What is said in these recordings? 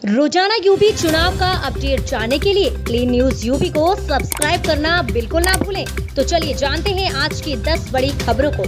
रोजाना यूपी चुनाव का अपडेट जानने के लिए क्लीन न्यूज यूपी को सब्सक्राइब करना बिल्कुल ना भूलें। तो चलिए जानते हैं आज की 10 बड़ी खबरों को।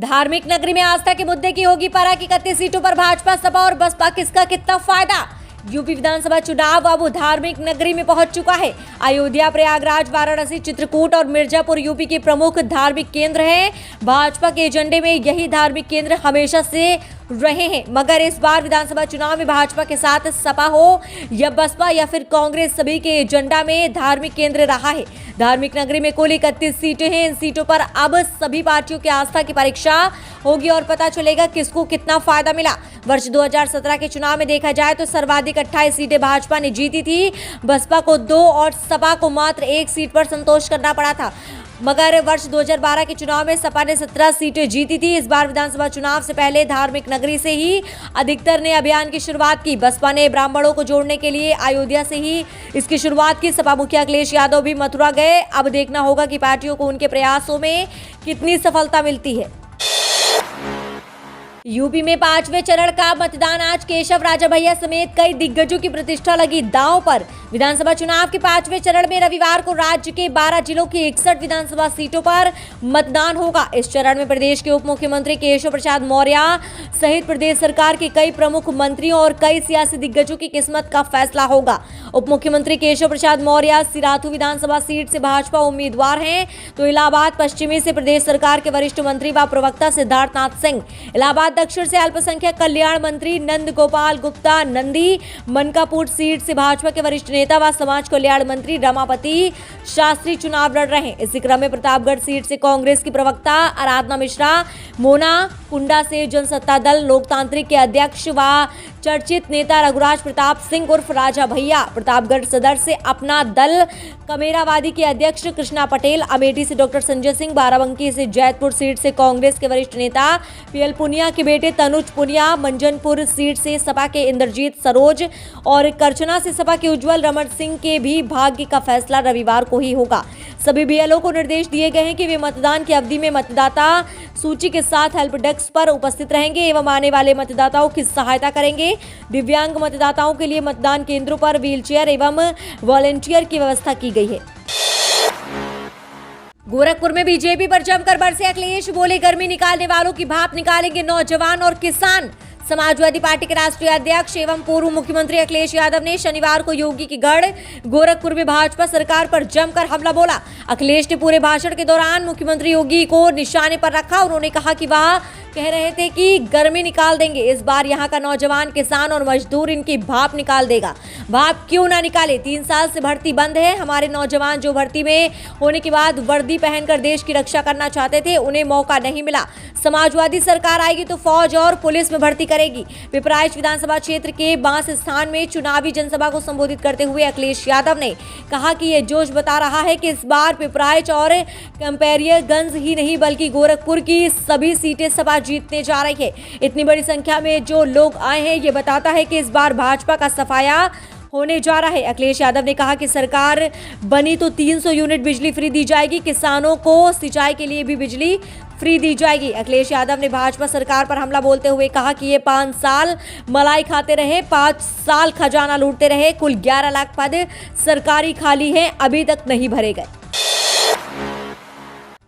धार्मिक नगरी में आस्था के मुद्दे की होगी परख। 31 सीटों पर भाजपा, सपा और बसपा, किसका कितना फायदा। यूपी विधानसभा चुनाव अब धार्मिक नगरी में पहुंच चुका है। अयोध्या, प्रयागराज, वाराणसी, चित्रकूट और मिर्जापुर यूपी के प्रमुख धार्मिक केंद्र हैं। भाजपा के एजेंडे में यही धार्मिक केंद्र हमेशा से रहे हैं, मगर इस बार विधानसभा चुनाव में भाजपा के साथ सपा हो या बसपा या फिर कांग्रेस, सभी के एजेंडा में धार्मिक केंद्र रहा है। धार्मिक नगरी में कुल 31 सीटें हैं। इन सीटों पर अब सभी पार्टियों की आस्था की परीक्षा होगी और पता चलेगा किसको कितना फायदा मिला। वर्ष 2017 के चुनाव में देखा जाए तो सर्वाधिक 28 सीटें भाजपा ने जीती थी। बसपा को 2 और सपा को मात्र 1 सीट पर संतोष करना पड़ा था, मगर वर्ष 2012 के चुनाव में सपा ने 17 सीटें जीती थी। इस बार विधानसभा चुनाव से पहले धार्मिक नगरी से ही अधिकतर ने अभियान की शुरुआत की। बसपा ने ब्राह्मणों को जोड़ने के लिए अयोध्या से ही इसकी शुरुआत की। सपा मुखिया अखिलेश यादव भी मथुरा गए। अब देखना होगा कि पार्टियों को उनके प्रयासों में कितनी सफलता मिलती है। यूपी में 5वें चरण का मतदान आज। केशव राजा भैया समेत कई दिग्गजों की प्रतिष्ठा लगी दांव पर। विधानसभा चुनाव के 5वें चरण में रविवार को राज्य के 12 जिलों की 61 विधानसभा सीटों पर मतदान होगा। इस चरण में प्रदेश के उप मुख्यमंत्री केशव प्रसाद मौर्य सहित प्रदेश सरकार के कई प्रमुख मंत्रियों और कई सियासी दिग्गजों की किस्मत का फैसला होगा। उप मुख्यमंत्री केशव प्रसाद मौर्य सिराथू विधानसभा सीट से भाजपा उम्मीदवार हैं, तो इलाहाबाद पश्चिमी से प्रदेश सरकार के वरिष्ठ मंत्री व प्रवक्ता सिद्धार्थनाथ सिंह, इलाहाबाद दक्षिण से अल्पसंख्यक कल्याण मंत्री नंद गोपाल गुप्ता नंदी, मनकापुर सीट से भाजपा के वरिष्ठ नेता व समाज कल्याण मंत्री रमापति शास्त्री चुनाव लड़ रहे हैं। इसी क्रम में प्रतापगढ़ सीट से कांग्रेस की प्रवक्ता आराधना मिश्रा, मोना कुंडा से जनसत्ता दल लोकतांत्रिक के अध्यक्ष व चर्चित नेता रघुराज प्रताप सिंह उर्फ राजा भैया, प्रतापगढ़ सदर से अपना दल कमेरावादी के अध्यक्ष कृष्णा पटेल, अमेठी से डॉक्टर संजय सिंह, बाराबंकी से जैतपुर सीट से कांग्रेस के वरिष्ठ नेता पीएल पुनिया के बेटे तनुज पुनिया, मंजनपुर सीट से सपा के इंद्रजीत सरोज और करछना से सपा के उज्जवल रमन सिंह के भी भाग्य का फैसला रविवार को ही होगा। सभी बीएलओ को निर्देश दिए गए हैं कि वे मतदान की अवधि में मतदाता सूची के साथ हेल्प डेस्क पर उपस्थित रहेंगे एवं आने वाले मतदाताओं की सहायता करेंगे। दिव्यांग मतदाताओं के लिए मतदान केंद्रों पर व्हीलचेयर एवं वॉलंटियर की व्यवस्था की गई है। गोरखपुर में बीजेपी पर जमकर बरसे अखिलेश, बोले गर्मी निकालने वालों की भाप निकालेंगे नौजवान और किसान। समाजवादी पार्टी के राष्ट्रीय अध्यक्ष एवं पूर्व मुख्यमंत्री अखिलेश यादव ने शनिवार को योगी की गढ़ गोरखपुर में भाजपा सरकार पर जमकर हमला बोला। अखिलेश ने पूरे भाषण के दौरान मुख्यमंत्री योगी को निशाने पर रखा। उन्होंने कहा कि वह कह रहे थे कि गर्मी निकाल देंगे, इस बार यहाँ का नौजवान, किसान और मजदूर इनकी भाप निकाल देगा। भाप क्यों ना निकाले, 3 साल से भर्ती बंद है। हमारे नौजवान जो भर्ती में होने के बाद वर्दी पहनकर देश की रक्षा करना चाहते थे, उन्हें मौका नहीं मिला। समाजवादी सरकार आएगी तो फौज और पुलिस में भर्ती करेगी। पिपराइच विधानसभा क्षेत्र के बांस स्थान में चुनावी जनसभा को संबोधित करते हुए अखिलेश यादव ने कहा कि यह जोश बता रहा है कि इस बार पिपराइच और कंपैरियरगंज ही नहीं बल्कि गोरखपुर की सभी सीटें सपा जीतने जा रही है। इतनी बड़ी संख्या में जो लोग आए हैं, ये बताता है कि इस बार भाजपा का सफाया होने जा रहा है। अखिलेश यादव ने कहा कि सरकार बनी तो 300 यूनिट बिजली फ्री दी जाएगी, किसानों को सिंचाई के लिए भी बिजली फ्री दी जाएगी। अखिलेश यादव ने भाजपा सरकार पर हमला बोलते हुए कहा कि ये 5 साल मलाई खाते रहे, 5 साल खजाना लूटते रहे, कुल 11 लाख पद सरकारी खाली हैं, अभी तक नहीं भरे गए।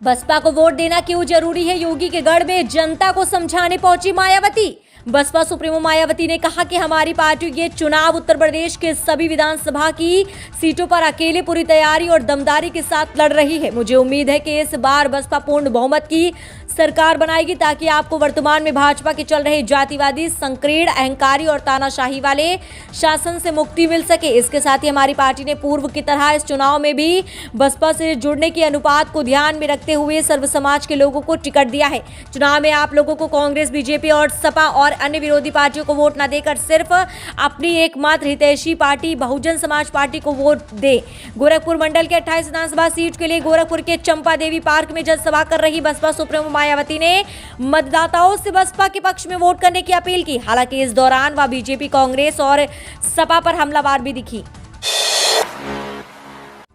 बसपा को वोट देना क्यों जरूरी है, योगी के गढ़ में जनता को समझाने पहुंची मायावती। बसपा सुप्रीमो मायावती ने कहा कि हमारी पार्टी ये चुनाव उत्तर प्रदेश के सभी विधानसभा की सीटों पर अकेले पूरी तैयारी और दमदारी के साथ लड़ रही है। मुझे उम्मीद है कि इस बार बसपा पूर्ण बहुमत की सरकार बनाएगी ताकि आपको वर्तमान में भाजपा के चल रहे जातिवादी, संकीर्ण, अहंकारी और तानाशाही वाले शासन से मुक्ति मिल सके। इसके साथ ही हमारी पार्टी ने पूर्व की तरह इस चुनाव में भी बसपा से जुड़ने के अनुपात को ध्यान में रखते हुए सर्व समाज के लोगों को टिकट दिया है। चुनाव में आप लोगों को कांग्रेस, बीजेपी और सपा और अन्य विरोधी पार्टियों को वोट न देकर सिर्फ अपनी एकमात्र हितैषी पार्टी बहुजन समाज पार्टी को वोट दे। गोरखपुर मंडल के 28 विधानसभा सीट के लिए गोरखपुर के चंपा देवी पार्क में जनसभा कर रही बसपा सुप्रीमो मायावती ने मतदाताओं से बसपा के पक्ष में वोट करने की अपील की। हालांकि इस दौरान वह बीजेपी, कांग्रेस और सपा पर हमलावर भी दिखी।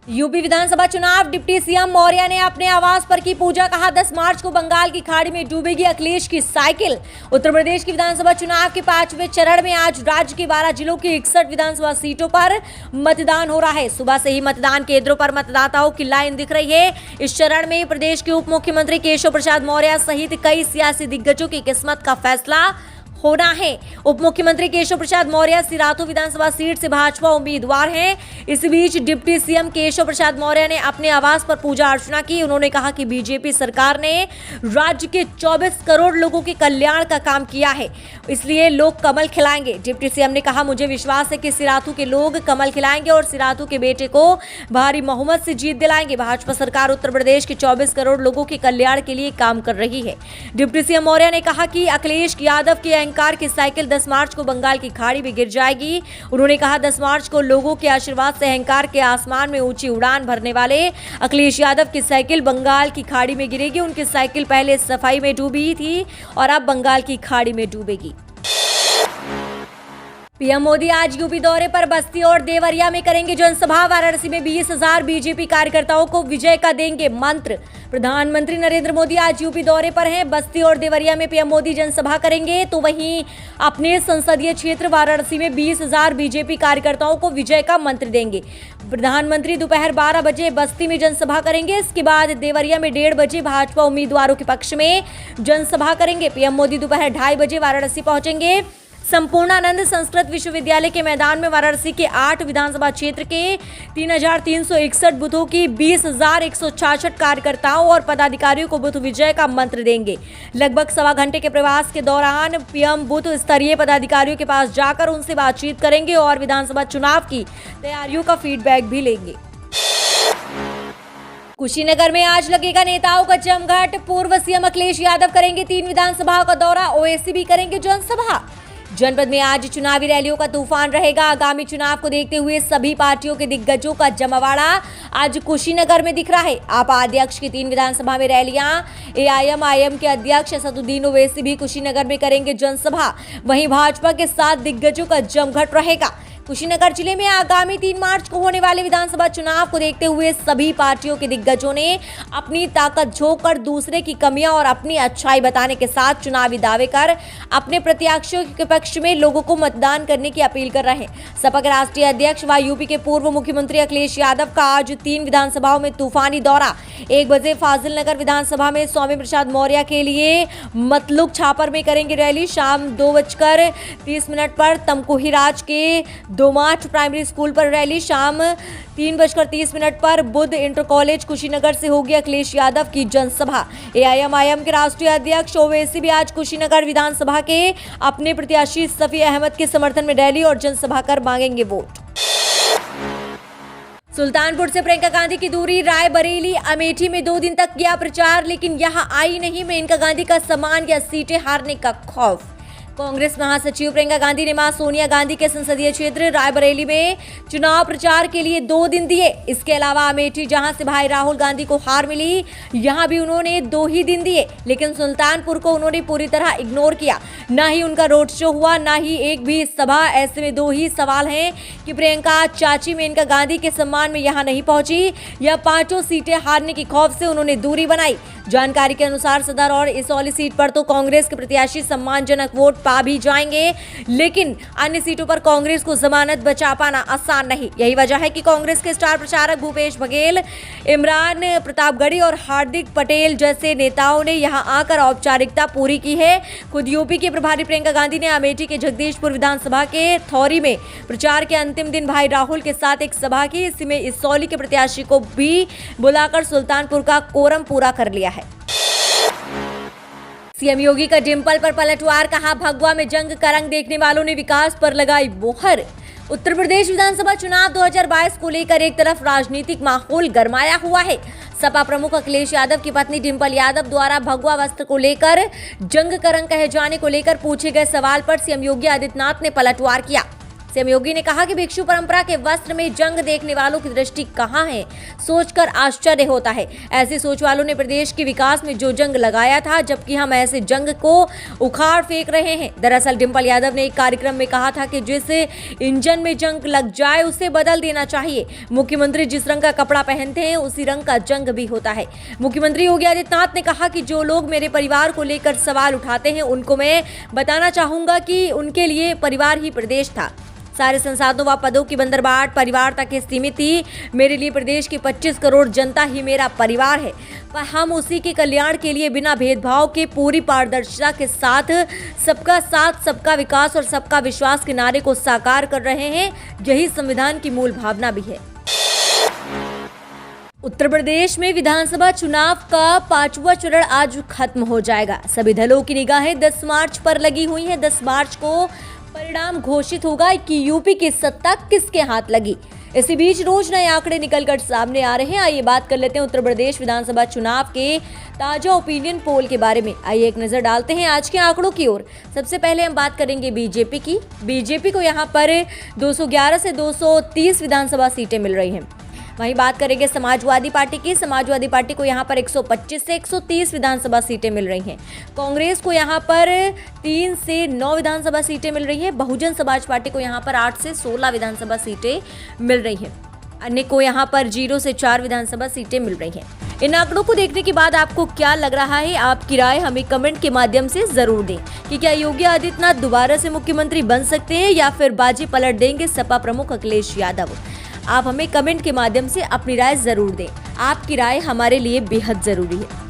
यूपी विधानसभा चुनाव, डिप्टी सीएम मौर्य ने अपने आवास पर की पूजा, कहा 10 मार्च को बंगाल की खाड़ी में डूबेगी अखिलेश की साइकिल। उत्तर प्रदेश की विधानसभा चुनाव के 5वें चरण में आज राज्य के 12 जिलों की 61 विधानसभा सीटों पर मतदान हो रहा है। सुबह से ही मतदान केंद्रों पर मतदाताओं की लाइन दिख रही है। इस चरण में प्रदेश के उप मुख्यमंत्री केशव प्रसाद मौर्य सहित कई सियासी दिग्गजों की किस्मत का फैसला होना है। उप मुख्यमंत्री केशव प्रसाद मौर्य सिराथू विधानसभा सीट से भाजपा उम्मीदवार हैं। इस बीच डिप्टी सीएम केशव प्रसाद मौर्य ने अपने आवास पर पूजा अर्चना की। उन्होंने कहा कि बीजेपी सरकार ने राज्य के 24 करोड़ लोगों के कल्याण का काम किया है, इसलिए लोग कमल खिलाएंगे। डिप्टी सीएम ने कहा, मुझे विश्वास है कि सिराथू के लोग कमल खिलाएंगे और सिराथू के बेटे को भारी बहुमत से जीत दिलाएंगे। भाजपा सरकार उत्तर प्रदेश के 24 करोड़ लोगों के कल्याण के लिए काम कर रही है। डिप्टी सीएम मौर्य ने कहा कि अखिलेश यादव के अहंकार की साइकिल 10 मार्च को बंगाल की खाड़ी में गिर जाएगी। उन्होंने कहा, 10 मार्च को लोगों के आशीर्वाद से अहंकार के आसमान में ऊंची उड़ान भरने वाले अखिलेश यादव की साइकिल बंगाल की खाड़ी में गिरेगी। उनकी साइकिल पहले सफाई में डूबी थी और अब बंगाल की खाड़ी में डूबेगी। पीएम मोदी आज यूपी दौरे पर बस्ती और देवरिया में करेंगे जनसभा। वाराणसी में 20,000 बीजेपी कार्यकर्ताओं को विजय का देंगे मंत्र। प्रधानमंत्री नरेंद्र मोदी आज यूपी दौरे पर हैं। बस्ती और देवरिया में पीएम मोदी जनसभा करेंगे, तो वहीं अपने संसदीय क्षेत्र वाराणसी में 20,000 बीजेपी कार्यकर्ताओं को विजय का मंत्र देंगे। प्रधानमंत्री दोपहर 12 बजे बस्ती में जनसभा करेंगे। इसके बाद देवरिया में 1:30 बजे भाजपा उम्मीदवारों के पक्ष में जनसभा करेंगे। पीएम मोदी दोपहर 2:30 बजे वाराणसी पहुंचेंगे। संपूर्णानंद संस्कृत विश्वविद्यालय के मैदान में वाराणसी के 8 विधानसभा क्षेत्र के 3,361 बूथों की 20,166 कार्यकर्ताओं और पदाधिकारियों को बूथ विजय का मंत्र देंगे। लगभग सवा घंटे के प्रवास के दौरान पीएम बूथ स्तरीय पदाधिकारियों के पास जाकर उनसे बातचीत करेंगे और विधानसभा चुनाव की तैयारियों का फीडबैक भी लेंगे। कुशीनगर में आज लगेगा नेताओं का जमघट। पूर्व सीएम अखिलेश यादव करेंगे 3 विधानसभाओं का दौरा, ओवैसी भी करेंगे जनसभा। जनपद में आज चुनावी रैलियों का तूफान रहेगा। आगामी चुनाव को देखते हुए सभी पार्टियों के दिग्गजों का जमावड़ा आज कुशीनगर में दिख रहा है। आपा अध्यक्ष की 3 विधानसभा में रैलियां। एआईएमआईएम के अध्यक्ष असदुद्दीन ओवैसी भी कुशीनगर में करेंगे जनसभा। वहीं भाजपा के 7 दिग्गजों का जमघट रहेगा। कुशीनगर जिले में आगामी 3 मार्च को होने वाले विधानसभा चुनाव को देखते हुए सभी पार्टियों के दिग्गजों ने अपनी ताकत झोंक कर दूसरे की कमियां और अपनी अच्छाई बताने के साथ चुनावी दावे कर अपने प्रत्याशियों के पक्ष में लोगों को मतदान करने की अपील कर रहे हैं। सपा के राष्ट्रीय अध्यक्ष व यूपी के पूर्व मुख्यमंत्री अखिलेश यादव का आज 3 विधानसभाओं में तूफानी दौरा। 1 बजे फाजिल नगर विधानसभा में स्वामी प्रसाद मौर्य के लिए मतलुक छापर में करेंगे रैली। शाम 2:30 पर तमकुहीराज के दोमाठ प्राइमरी स्कूल पर रैली। शाम 3:30 पर बुद्ध इंटर कॉलेज कुशीनगर से होगी अखिलेश यादव की जनसभा। एआईएमआईएम के राष्ट्रीय अध्यक्ष ओवैसी भी आज कुशीनगर विधानसभा के अपने प्रत्याशी सफी अहमद के समर्थन में रैली और जनसभा कर मांगेंगे वोट। सुल्तानपुर से प्रियंका गांधी की दूरी। रायबरेली अमेठी में 2 दिन तक किया प्रचार, लेकिन यहां आई नहीं मेनका गांधी का सम्मान या सीटें हारने का खौफ। कांग्रेस महासचिव प्रियंका गांधी ने मां सोनिया गांधी के संसदीय क्षेत्र रायबरेली में चुनाव प्रचार के लिए 2 दिन दिए। इसके अलावा अमेठी, जहां से भाई राहुल गांधी को हार मिली, यहां भी उन्होंने 2 ही दिन दिए, लेकिन सुल्तानपुर को उन्होंने पूरी तरह इग्नोर किया। ना ही उनका रोड शो हुआ, ना ही एक भी सभा। ऐसे में 2 ही सवाल हैं कि प्रियंका चाची मेनका गांधी के सम्मान में यहां नहीं पहुंची या 5 सीटें हारने के खौफ से उन्होंने दूरी बनाई। जानकारी के अनुसार सदर और इसौली सीट पर तो कांग्रेस के प्रत्याशी सम्मानजनक वोट पा भी जाएंगे, लेकिन अन्य सीटों पर कांग्रेस को जमानत बचा पाना आसान नहीं। यही वजह है कि कांग्रेस के स्टार प्रचारक भूपेश बघेल, इमरान प्रतापगढ़ी और हार्दिक पटेल जैसे नेताओं ने यहां आकर औपचारिकता पूरी की है। खुद यूपी के प्रभारी प्रियंका गांधी ने अमेठी के जगदीशपुर विधानसभा के थौरी में प्रचार के अंतिम दिन भाई राहुल के साथ एक सभा की। इसमें इसौली के प्रत्याशी को भी बुलाकर सुल्तानपुर का कोरम पूरा कर लिया है। सीएम योगी का डिंपल पर पलटवार, कहा भगवा में जंग का रंग देखने वालों ने विकास पर लगाई मोहर। उत्तर प्रदेश विधानसभा चुनाव 2022 को लेकर एक तरफ राजनीतिक माहौल गरमाया हुआ है। सपा प्रमुख अखिलेश यादव की पत्नी डिंपल यादव द्वारा भगवा वस्त्र को लेकर जंग का रंग कहे जाने को लेकर पूछे गए सवाल पर सीएम योगी आदित्यनाथ ने पलटवार किया। सीएम योगी ने कहा कि भिक्षु परंपरा के वस्त्र में जंग देखने वालों की दृष्टि कहां है, सोचकर आश्चर्य होता है। ऐसी सोच वालों ने प्रदेश के विकास में जो जंग लगाया था, जबकि हम ऐसे जंग को उखाड़ फेंक रहे हैं। दरअसल डिंपल यादव ने एक कार्यक्रम में कहा था कि जिस इंजन में जंग लग जाए उसे बदल देना चाहिए। मुख्यमंत्री जिस रंग का कपड़ा पहनते हैं उसी रंग का जंग भी होता है। मुख्यमंत्री योगी आदित्यनाथ ने कहा कि जो लोग मेरे परिवार को लेकर सवाल उठाते हैं उनको मैं बताना चाहूंगा कि उनके लिए परिवार ही प्रदेश था। सारे संसाधनों व पदों की बंदरबाट परिवार तक ही सीमित थी। मेरे लिए प्रदेश की 25 करोड़ जनता ही मेरा परिवार है। पर हम उसी के कल्याण के लिए बिना भेदभाव के पूरी पारदर्शिता के साथ सबका विकास और सबका विश्वास के नारे को साकार कर रहे हैं। यही संविधान की मूल भावना भी है। उत्तर प्रदेश में विधानसभा चुनाव का 5वां चरण आज खत्म हो जाएगा। सभी दलों की निगाहें 10 मार्च पर लगी हुई हैं। 10 मार्च को परिणाम घोषित होगा कि यूपी की सत्ता किसके हाथ लगी। इसी बीच रोज नए आंकड़े निकलकर सामने आ रहे हैं। आइए बात कर लेते हैं उत्तर प्रदेश विधानसभा चुनाव के ताजा ओपिनियन पोल के बारे में। आइए एक नजर डालते हैं आज के आंकड़ों की ओर। सबसे पहले हम बात करेंगे बीजेपी की। बीजेपी को यहां पर 211 से 230 विधानसभा सीटें मिल रही हैं। वहीं बात करेंगे समाजवादी पार्टी की। समाजवादी पार्टी को यहां पर 125 से 130 विधानसभा सीटें मिल रही हैं। कांग्रेस को यहां पर 3 से 9 विधानसभा सीटें मिल रही हैं। बहुजन समाज पार्टी को यहां पर 8 से 16 विधानसभा सीटें मिल रही हैं। अन्य को यहां पर 0 से 4 विधानसभा सीटें मिल रही हैं। इन आंकड़ों को देखने के बाद आपको क्या लग रहा है? आपकी राय हमें कमेंट के माध्यम से जरूर दें कि क्या योगी आदित्यनाथ दोबारा से मुख्यमंत्री बन सकते हैं या फिर बाजी पलट देंगे सपा प्रमुख अखिलेश यादव। आप हमें कमेंट के माध्यम से अपनी राय जरूर दें। आपकी राय हमारे लिए बेहद जरूरी है।